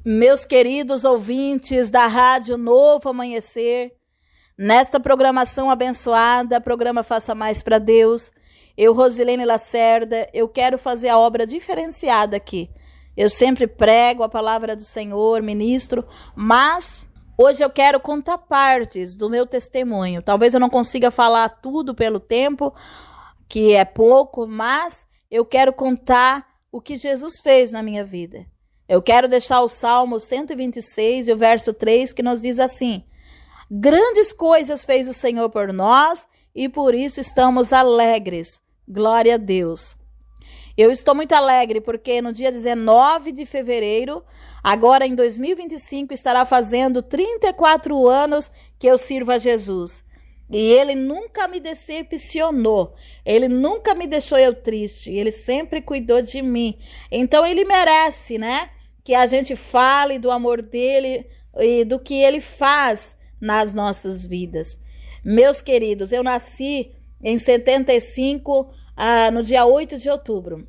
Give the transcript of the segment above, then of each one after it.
Meus queridos ouvintes da Rádio Novo Amanhecer, nesta programação abençoada, programa Faça Mais para Deus, eu, Rosilene Lacerda, eu quero fazer a obra diferenciada aqui. Eu sempre prego a palavra do Senhor, ministro, mas hoje eu quero contar partes do meu testemunho. Talvez eu não consiga falar tudo pelo tempo, que é pouco, mas eu quero contar o que Jesus fez na minha vida. Eu quero deixar o Salmo 126 e o verso 3 que nos diz assim: grandes coisas fez o Senhor por nós e por isso estamos alegres. Glória a Deus. Eu estou muito alegre porque no dia 19 de fevereiro, agora em 2025, estará fazendo 34 anos que eu sirvo a Jesus. E Ele nunca me decepcionou, Ele nunca me deixou eu triste, Ele sempre cuidou de mim. Então Ele merece, né, que a gente fale do amor dEle e do que Ele faz nas nossas vidas. Meus queridos, eu nasci em 75, no dia 8 de outubro.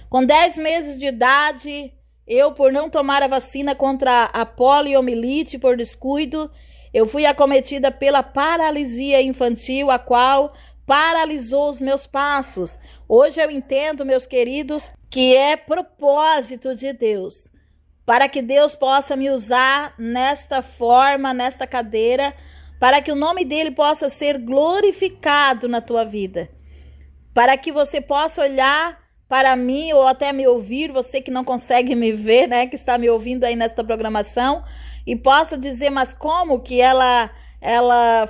Com 10 meses de idade, eu, por não tomar a vacina contra a poliomielite por descuido, eu fui acometida pela paralisia infantil, a qual paralisou os meus passos. Hoje eu entendo, meus queridos, que é propósito de Deus, para que Deus possa me usar nesta forma, nesta cadeira, para que o nome dele possa ser glorificado na tua vida, para que você possa olhar para mim ou até me ouvir, você que não consegue me ver, né, que está me ouvindo aí nesta programação, e possa dizer, mas como que ela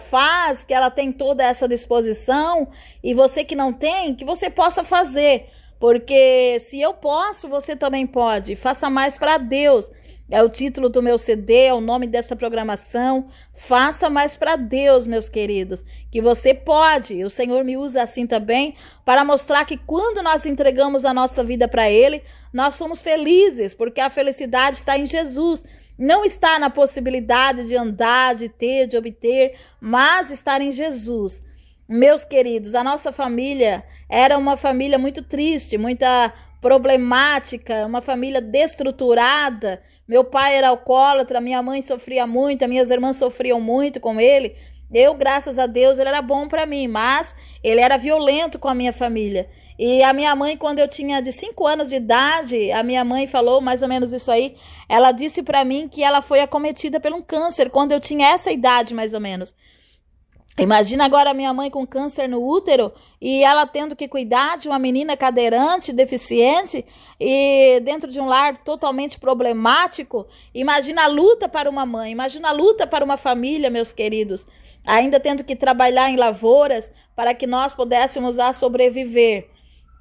faz, que ela tem toda essa disposição, e você que não tem, que você possa fazer, porque se eu posso, você também pode. Faça mais para Deus. É o título do meu CD, é o nome dessa programação. Faça mais para Deus, meus queridos, que você pode. O Senhor me usa assim também para mostrar que quando nós entregamos a nossa vida para Ele, nós somos felizes, porque a felicidade está em Jesus. Não está na possibilidade de andar, de ter, de obter, mas estar em Jesus. Meus queridos, a nossa família era uma família muito triste, muita problemática, uma família destruturada. Meu pai era alcoólatra, minha mãe sofria muito, minhas irmãs sofriam muito com ele. Eu, graças a Deus, ele era bom para mim, mas ele era violento com a minha família. E a minha mãe, quando eu tinha de 5 anos de idade, a minha mãe falou mais ou menos isso aí. Ela disse para mim que ela foi acometida por um câncer quando eu tinha essa idade, mais ou menos. Imagina agora a minha mãe com câncer no útero e ela tendo que cuidar de uma menina cadeirante, deficiente e dentro de um lar totalmente problemático. Imagina a luta para uma mãe, imagina a luta para uma família, meus queridos, ainda tendo que trabalhar em lavouras para que nós pudéssemos sobreviver.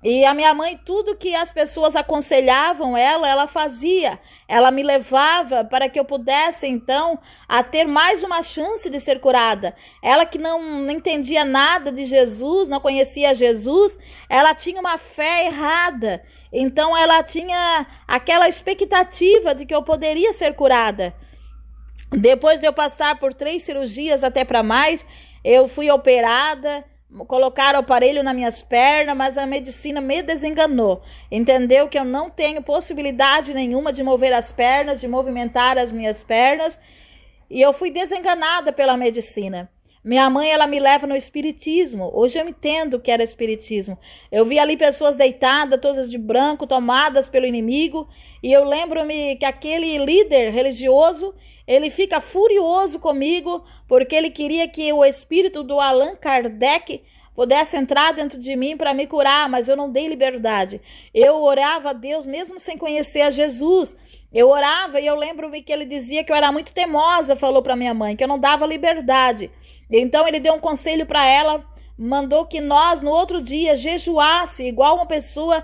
E a minha mãe, tudo que as pessoas aconselhavam ela fazia. Ela me levava para que eu pudesse, então, a ter mais uma chance de ser curada. Ela que não entendia nada de Jesus, não conhecia Jesus, ela tinha uma fé errada. Então, ela tinha aquela expectativa de que eu poderia ser curada. Depois de eu passar por 3 cirurgias, até para mais, eu fui operada. Colocaram o aparelho nas minhas pernas, mas a medicina me desenganou. Entendeu que eu não tenho possibilidade nenhuma de mover as pernas, de movimentar as minhas pernas. E eu fui desenganada pela medicina. Minha mãe, ela me leva no espiritismo. Hoje eu entendo o que era espiritismo. Eu vi ali pessoas deitadas, todas de branco, tomadas pelo inimigo. E eu lembro-me que aquele líder religioso, ele fica furioso comigo, porque ele queria que o espírito do Allan Kardec pudesse entrar dentro de mim para me curar, mas eu não dei liberdade. Eu orava a Deus mesmo sem conhecer a Jesus. Eu orava e eu lembro-me que ele dizia que eu era muito teimosa, falou para minha mãe, que eu não dava liberdade. Então ele deu um conselho para ela, mandou que nós no outro dia jejuasse igual uma pessoa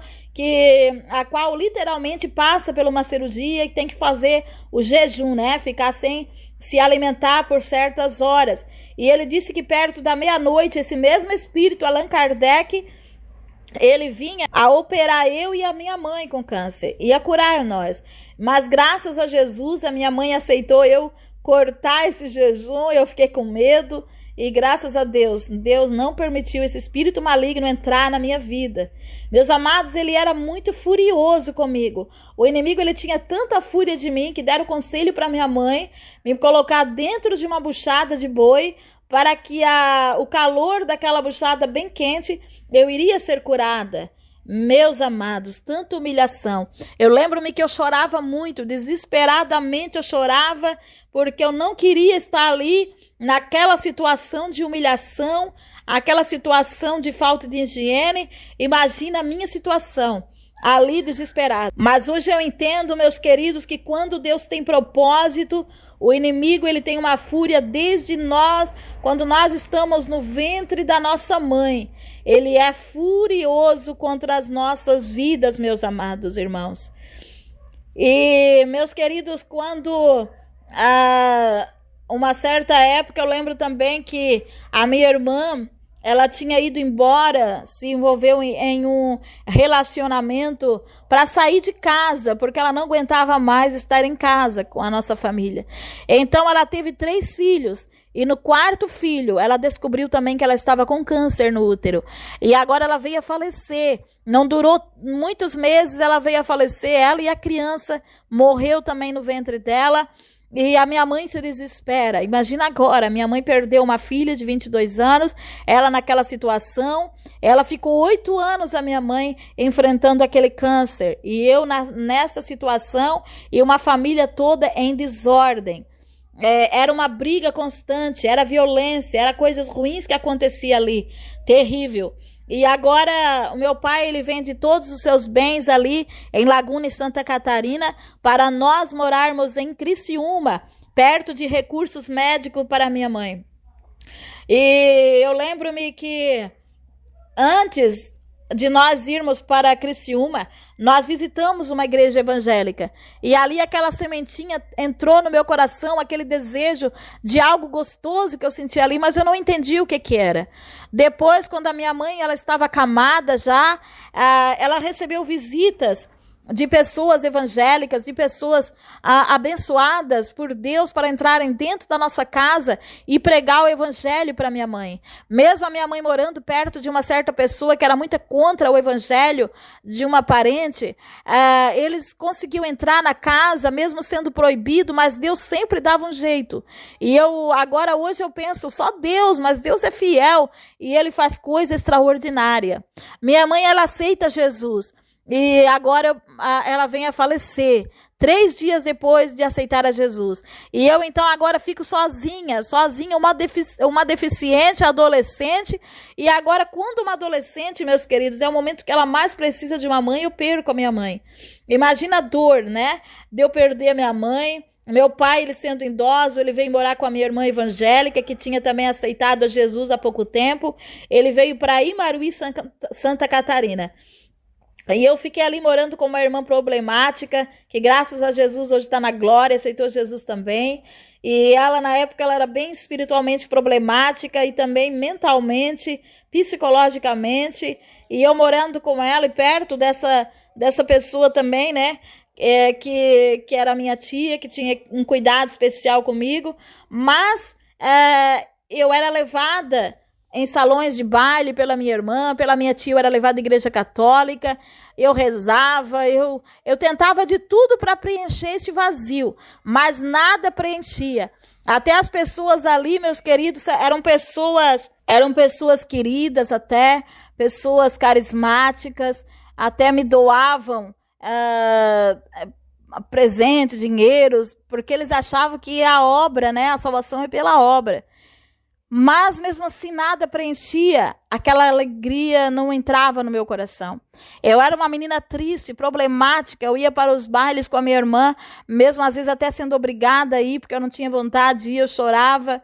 a qual literalmente passa por uma cirurgia e tem que fazer o jejum, né? Ficar sem se alimentar por certas horas. E ele disse que perto da meia-noite, esse mesmo espírito, Allan Kardec, ele vinha a operar eu e a minha mãe com câncer, ia curar nós. Mas graças a Jesus, a minha mãe aceitou eu cortar esse jejum, eu fiquei com medo. E graças a Deus, Deus não permitiu esse espírito maligno entrar na minha vida. Meus amados, ele era muito furioso comigo. O inimigo, ele tinha tanta fúria de mim que deram conselho para minha mãe me colocar dentro de uma buchada de boi para que o calor daquela buchada bem quente, eu iria ser curada. Meus amados, tanta humilhação. Eu lembro-me que eu chorava muito, desesperadamente eu chorava, porque eu não queria estar ali naquela situação de humilhação, aquela situação de falta de higiene. Imagina a minha situação, ali desesperada. Mas hoje eu entendo, meus queridos, que quando Deus tem propósito, o inimigo, ele tem uma fúria desde nós, quando nós estamos no ventre da nossa mãe. Ele é furioso contra as nossas vidas, meus amados irmãos. E, meus queridos, quando uma certa época, eu lembro também que a minha irmã, ela tinha ido embora, se envolveu em um relacionamento para sair de casa, porque ela não aguentava mais estar em casa com a nossa família. Então ela teve 3 filhos, e no 4º filho ela descobriu também que ela estava com câncer no útero. E agora ela veio a falecer. Não durou muitos meses, ela veio a falecer, ela e a criança morreu também no ventre dela. E a minha mãe se desespera. Imagina agora, minha mãe perdeu uma filha de 22 anos, ela naquela situação, ela ficou 8 anos, a minha mãe, enfrentando aquele câncer. E eu nessa situação, e uma família toda em desordem. Era uma briga constante, era violência, era coisas ruins que acontecia ali, terrível. E agora o meu pai, ele vende todos os seus bens ali em Laguna e Santa Catarina para nós morarmos em Criciúma, perto de recursos médicos para minha mãe. E eu lembro-me que antes de nós irmos para Criciúma, nós visitamos uma igreja evangélica. E ali aquela sementinha entrou no meu coração, aquele desejo de algo gostoso que eu senti ali, mas eu não entendi o que era. Depois, quando a minha mãe ela estava acamada já, ela recebeu visitas de pessoas evangélicas, de pessoas abençoadas por Deus para entrarem dentro da nossa casa e pregar o evangelho para minha mãe. Mesmo a minha mãe morando perto de uma certa pessoa que era muito contra o evangelho de uma parente, eles conseguiam entrar na casa, mesmo sendo proibido, mas Deus sempre dava um jeito. E hoje eu penso, só Deus, mas Deus é fiel e Ele faz coisa extraordinária. Minha mãe, ela aceita Jesus. E agora ela vem a falecer 3 dias depois de aceitar a Jesus. E eu então agora fico sozinha, uma deficiente adolescente. E agora, quando uma adolescente, meus queridos, é o momento que ela mais precisa de uma mãe, eu perco a minha mãe. Imagina a dor, né? De eu perder a minha mãe. Meu pai, ele sendo idoso, ele veio morar com a minha irmã evangélica, que tinha também aceitado a Jesus há pouco tempo. Ele veio para Imaruí, Santa Catarina. E eu fiquei ali morando com uma irmã problemática, que graças a Jesus hoje está na glória, aceitou Jesus também. E ela, na época, ela era bem espiritualmente problemática e também mentalmente, psicologicamente. E eu morando com ela e perto dessa pessoa também, né? Que era minha tia, que tinha um cuidado especial comigo. Mas eu era levada em salões de baile pela minha irmã, pela minha tia, eu era levada à igreja católica, eu rezava, eu tentava de tudo para preencher esse vazio, mas nada preenchia. Até as pessoas ali, meus queridos, eram pessoas queridas até, pessoas carismáticas, até me doavam presentes, dinheiros, porque eles achavam que a obra, né, a salvação é pela obra. Mas mesmo assim nada preenchia, aquela alegria não entrava no meu coração. Eu era uma menina triste, problemática, eu ia para os bailes com a minha irmã, mesmo às vezes até sendo obrigada a ir, porque eu não tinha vontade de ir, eu chorava,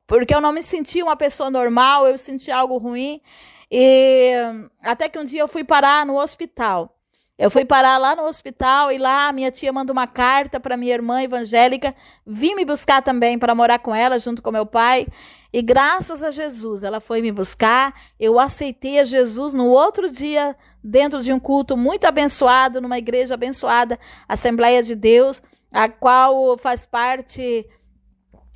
porque eu não me sentia uma pessoa normal, eu sentia algo ruim. E até que um dia eu fui parar no hospital. Eu fui parar lá no hospital e lá a minha tia manda uma carta para minha irmã evangélica, vim me buscar também para morar com ela junto com meu pai. E graças a Jesus, ela foi me buscar, eu aceitei a Jesus no outro dia, dentro de um culto muito abençoado, numa igreja abençoada, Assembleia de Deus, a qual faz parte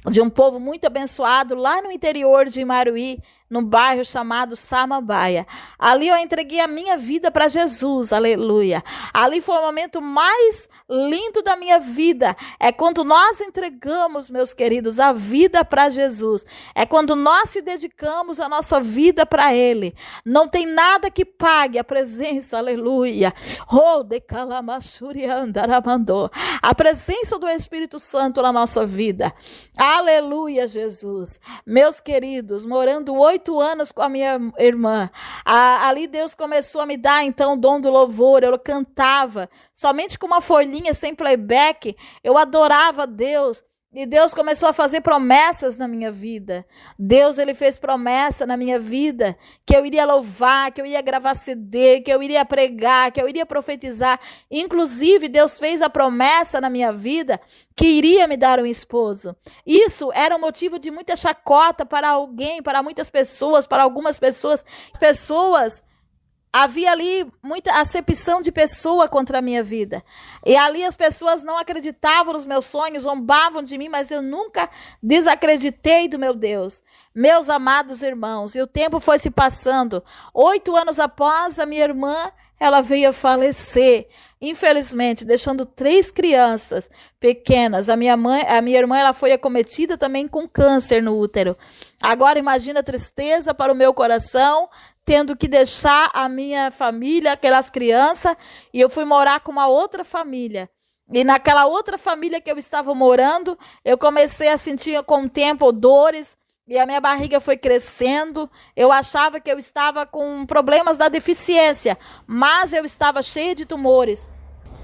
de um povo muito abençoado lá no interior de Imaruí, num bairro chamado Samambaia. Ali eu entreguei a minha vida para Jesus, aleluia. Ali foi o momento mais lindo da minha vida. É quando nós entregamos, meus queridos, a vida para Jesus. É quando nós se dedicamos a nossa vida para Ele. Não tem nada que pague a presença, aleluia. A presença do Espírito Santo na nossa vida. Aleluia, Jesus. Meus queridos, morando 8 anos com a minha irmã, ali Deus começou a me dar então o dom do louvor. Eu cantava somente com uma folhinha, sem playback. Eu adorava Deus. E Deus começou a fazer promessas na minha vida. Deus, ele fez promessa na minha vida que eu iria louvar, que eu ia gravar CD, que eu iria pregar, que eu iria profetizar. Inclusive, Deus fez a promessa na minha vida que iria me dar um esposo. Isso era um motivo de muita chacota para alguém, para muitas pessoas, para algumas pessoas. Havia ali muita acepção de pessoa contra a minha vida. E ali as pessoas não acreditavam nos meus sonhos, zombavam de mim, mas eu nunca desacreditei do meu Deus. Meus amados irmãos, e o tempo foi se passando. 8 anos após, a minha irmã, ela veio a falecer. Infelizmente, deixando 3 crianças pequenas. A minha irmã, ela foi acometida também com câncer no útero. Agora imagina a tristeza para o meu coração, tendo que deixar a minha família, aquelas crianças, e eu fui morar com uma outra família. E naquela outra família que eu estava morando, eu comecei a sentir com o tempo dores, e a minha barriga foi crescendo. Eu achava que eu estava com problemas da deficiência, mas eu estava cheia de tumores.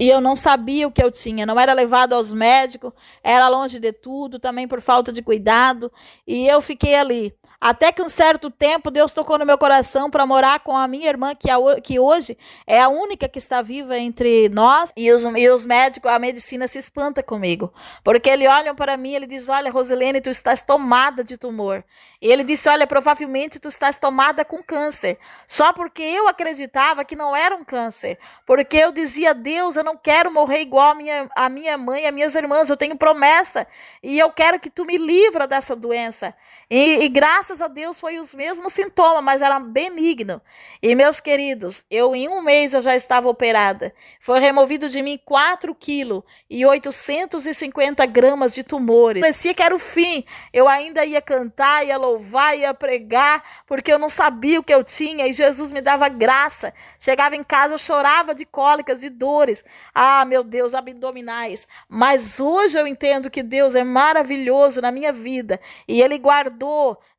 E eu não sabia o que eu tinha, não era levado aos médicos, era longe de tudo, também por falta de cuidado. E eu fiquei ali. Até que um certo tempo Deus tocou no meu coração para morar com a minha irmã, que hoje é a única que está viva entre nós. E os médicos, a medicina se espanta comigo. Porque eles olham para mim e ele diz: olha, Rosilene, tu estás tomada de tumor. E ele disse: olha, provavelmente tu estás tomada com câncer. Só porque eu acreditava que não era um câncer. Porque eu dizia: Deus, eu não quero morrer igual a minha mãe e as minhas irmãs. Eu tenho promessa. E eu quero que tu me livra dessa doença. E graças a Deus foi os mesmos sintomas, mas era benigno. E meus queridos, em 1 mês eu já estava operada. Foi removido de mim 4 quilos e 850 gramas de tumores. Parecia que era o fim. Eu ainda ia cantar, ia louvar, ia pregar, porque eu não sabia o que eu tinha, e Jesus me dava graça. Chegava em casa, eu chorava de cólicas, de dores. Ah, meu Deus, abdominais. Mas hoje eu entendo que Deus é maravilhoso na minha vida, e Ele guardou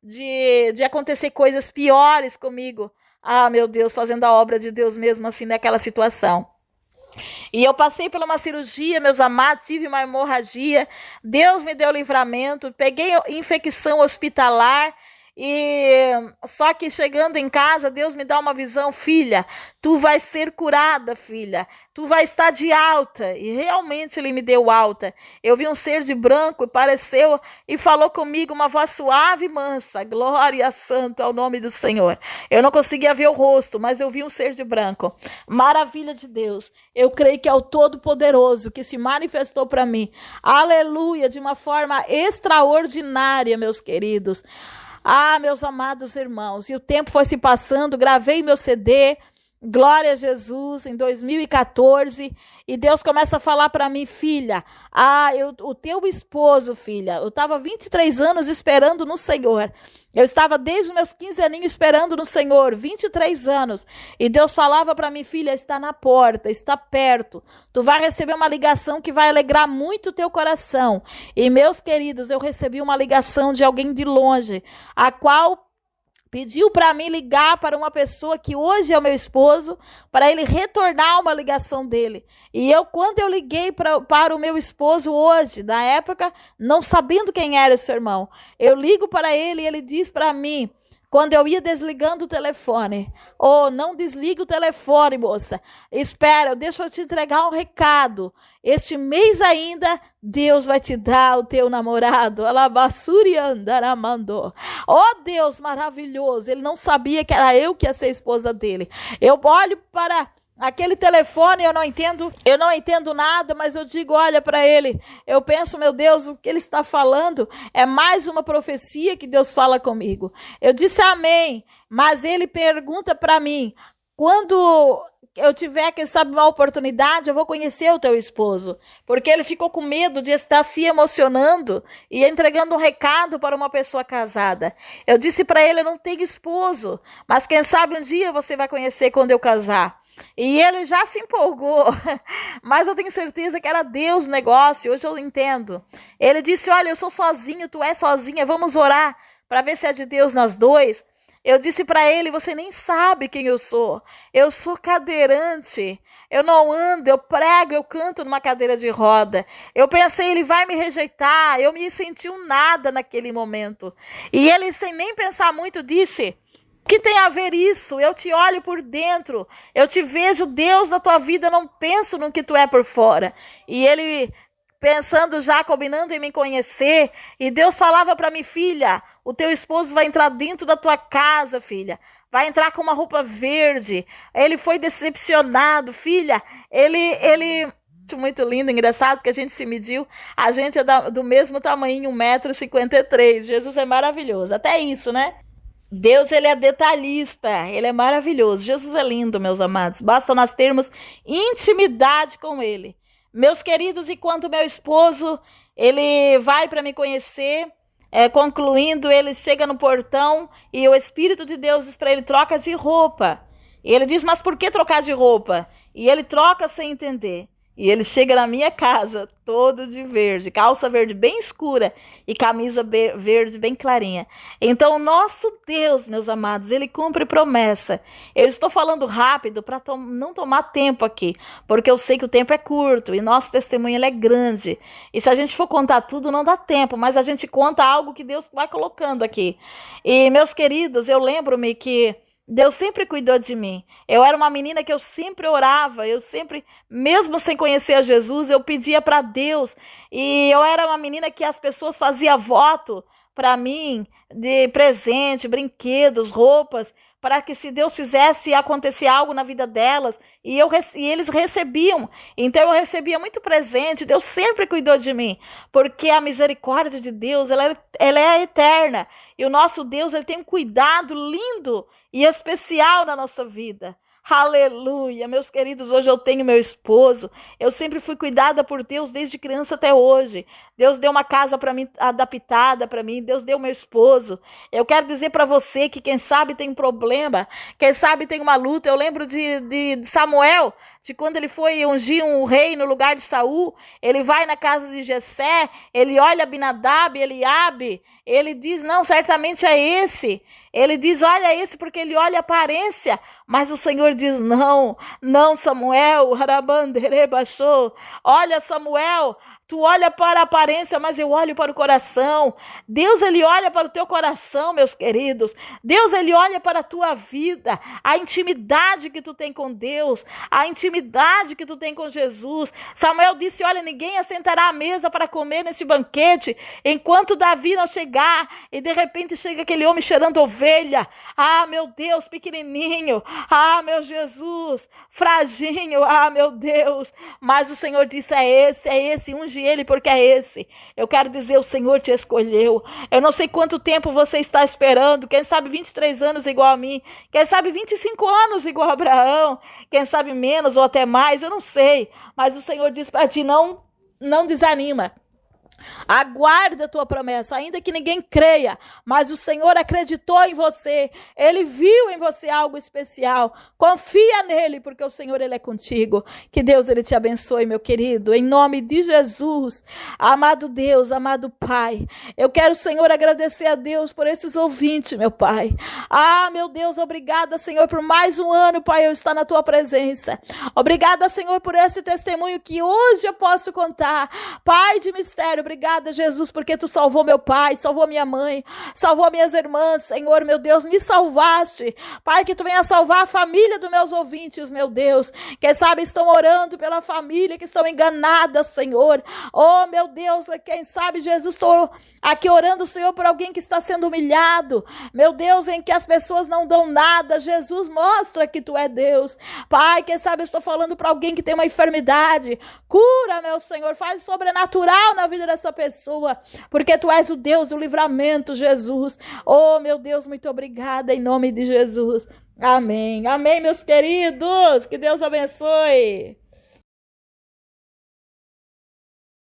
de acontecer coisas piores comigo. Ah, meu Deus, fazendo a obra de Deus mesmo assim naquela situação. E eu passei por uma cirurgia, meus amados, tive uma hemorragia. Deus me deu livramento, peguei infecção hospitalar. E só que chegando em casa, Deus me dá uma visão: filha, tu vais ser curada, filha, tu vais estar de alta. E realmente Ele me deu alta. Eu vi um ser de branco e apareceu e falou comigo, uma voz suave e mansa: glória santo ao nome do Senhor. Eu não conseguia ver o rosto, mas eu vi um ser de branco. Maravilha de Deus. Eu creio que é o Todo-Poderoso que se manifestou para mim, aleluia, de uma forma extraordinária, meus queridos. Ah, meus amados irmãos, e o tempo foi se passando, gravei meu CD, glória a Jesus, em 2014, e Deus começa a falar para mim: filha, o teu esposo, filha, eu estava 23 anos esperando no Senhor, eu estava desde os meus 15 aninhos esperando no Senhor, 23 anos, e Deus falava para mim: filha, está na porta, está perto, tu vai receber uma ligação que vai alegrar muito o teu coração. E meus queridos, eu recebi uma ligação de alguém de longe, a qual pediu para mim ligar para uma pessoa que hoje é o meu esposo, para ele retornar uma ligação dele. E quando eu liguei para o meu esposo hoje, na época, não sabendo quem era esse irmão, eu ligo para ele e ele diz para mim, quando eu ia desligando o telefone: oh, não desligue o telefone, moça. Espera, deixa eu te entregar um recado. Este mês ainda, Deus vai te dar o teu namorado. Oh, Deus maravilhoso. Ele não sabia que era eu que ia ser a esposa dele. Eu olho para Aquele telefone eu não entendo nada, mas eu digo, olha para ele, eu penso, meu Deus, o que ele está falando é mais uma profecia que Deus fala comigo. Eu disse amém, mas ele pergunta para mim, quando eu tiver, quem sabe, uma oportunidade, eu vou conhecer o teu esposo, porque ele ficou com medo de estar se emocionando e entregando um recado para uma pessoa casada. Eu disse para ele, eu não tenho esposo, mas quem sabe um dia você vai conhecer quando eu casar. E ele já se empolgou, mas eu tenho certeza que era Deus o negócio, hoje eu entendo. Ele disse, olha, eu sou sozinho, tu é sozinha, vamos orar para ver se é de Deus nós dois. Eu disse para ele, você nem sabe quem eu sou cadeirante, eu não ando, eu prego, eu canto numa cadeira de roda. Eu pensei, ele vai me rejeitar, eu me senti um nada naquele momento. E ele, sem nem pensar muito, disse, o que tem a ver isso? Eu te olho por dentro, eu te vejo Deus na tua vida, eu não penso no que tu é por fora. E ele, pensando já, combinando em me conhecer, e Deus falava para mim, filha, o teu esposo vai entrar dentro da tua casa, filha, vai entrar com uma roupa verde. Ele foi decepcionado, filha, ele muito lindo, engraçado, que a gente se mediu, a gente é do mesmo tamanho, 1,53 m, Jesus é maravilhoso, até isso, né? Deus, ele é detalhista, ele é maravilhoso. Jesus é lindo, meus amados. Basta nós termos intimidade com ele. Meus queridos, enquanto meu esposo, ele vai para me conhecer, concluindo, ele chega no portão e o Espírito de Deus diz para ele, troca de roupa. E ele diz, mas por que trocar de roupa? E ele troca sem entender. E ele chega na minha casa todo de verde, calça verde bem escura e camisa verde bem clarinha. Então, o nosso Deus, meus amados, ele cumpre promessa. Eu estou falando rápido para não tomar tempo aqui, porque eu sei que o tempo é curto e nosso testemunho ele é grande. E se a gente for contar tudo, não dá tempo, mas a gente conta algo que Deus vai colocando aqui. E, meus queridos, eu lembro-me que Deus sempre cuidou de mim. Eu era uma menina que eu sempre orava, eu sempre, mesmo sem conhecer a Jesus, eu pedia para Deus. E eu era uma menina que as pessoas faziam voto para mim de presente, brinquedos, roupas, para que se Deus fizesse acontecer algo na vida delas, e eles recebiam. Então eu recebia muito presente, Deus sempre cuidou de mim, porque a misericórdia de Deus, ela é eterna, e o nosso Deus, ele tem um cuidado lindo e especial na nossa vida. Aleluia, meus queridos, hoje eu tenho meu esposo, eu sempre fui cuidada por Deus desde criança até hoje. Deus deu uma casa para mim, adaptada para mim, Deus deu meu esposo. Eu quero dizer para você que quem sabe tem um problema, quem sabe tem uma luta. Eu lembro de Samuel, de quando ele foi ungir um rei no lugar de Saul, ele vai na casa de Jessé, ele olha Abinadab, Eliabe, ele diz, não, certamente é esse. Ele diz, olha esse, porque ele olha a aparência, mas o Senhor diz, não, Samuel, olha Samuel, tu olha para a aparência, mas eu olho para o coração. Deus, ele olha para o teu coração, meus queridos. Deus, ele olha para a tua vida, a intimidade que tu tem com Deus, a intimidade que tu tem com Jesus. Samuel disse, olha, ninguém assentará à mesa para comer nesse banquete, enquanto Davi não chegar, e de repente chega aquele homem cheirando ovelha. Ah, meu Deus, pequenininho. Ah, meu Jesus, fraginho. Ah, meu Deus. Mas o Senhor disse, é esse, unge ele porque é esse. Eu quero dizer, o Senhor te escolheu. Eu não sei quanto tempo você está esperando, quem sabe 23 anos igual a mim, quem sabe 25 anos igual a Abraão, quem sabe menos ou até mais, eu não sei, mas o Senhor diz para ti, não desanima. Aguarda a tua promessa, ainda que ninguém creia, mas o Senhor acreditou em você, ele viu em você algo especial. Confia nele, porque o Senhor, ele é contigo. Que Deus, ele te abençoe, meu querido, em nome de Jesus. Amado Deus, amado Pai, eu quero, Senhor, agradecer a Deus por esses ouvintes, meu Pai. Ah, meu Deus, obrigada, Senhor, por mais um ano, Pai, eu estar na tua presença. Obrigada, Senhor, por esse testemunho que hoje eu posso contar. Pai de mistério, obrigada, Jesus, porque tu salvou meu pai, salvou minha mãe, salvou minhas irmãs, Senhor, meu Deus, me salvaste. Pai, que tu venha salvar a família dos meus ouvintes, meu Deus. Quem sabe estão orando pela família, que estão enganadas, Senhor. Oh, meu Deus, quem sabe, Jesus, estou aqui orando, Senhor, por alguém que está sendo humilhado. Meu Deus, em que as pessoas não dão nada. Jesus, mostra que tu é Deus. Pai, quem sabe estou falando para alguém que tem uma enfermidade. Cura, meu Senhor, faz sobrenatural na vida dessa pessoa, porque tu és o Deus do livramento, Jesus. Oh, meu Deus, muito obrigada em nome de Jesus. Amém. Amém, meus queridos. Que Deus abençoe.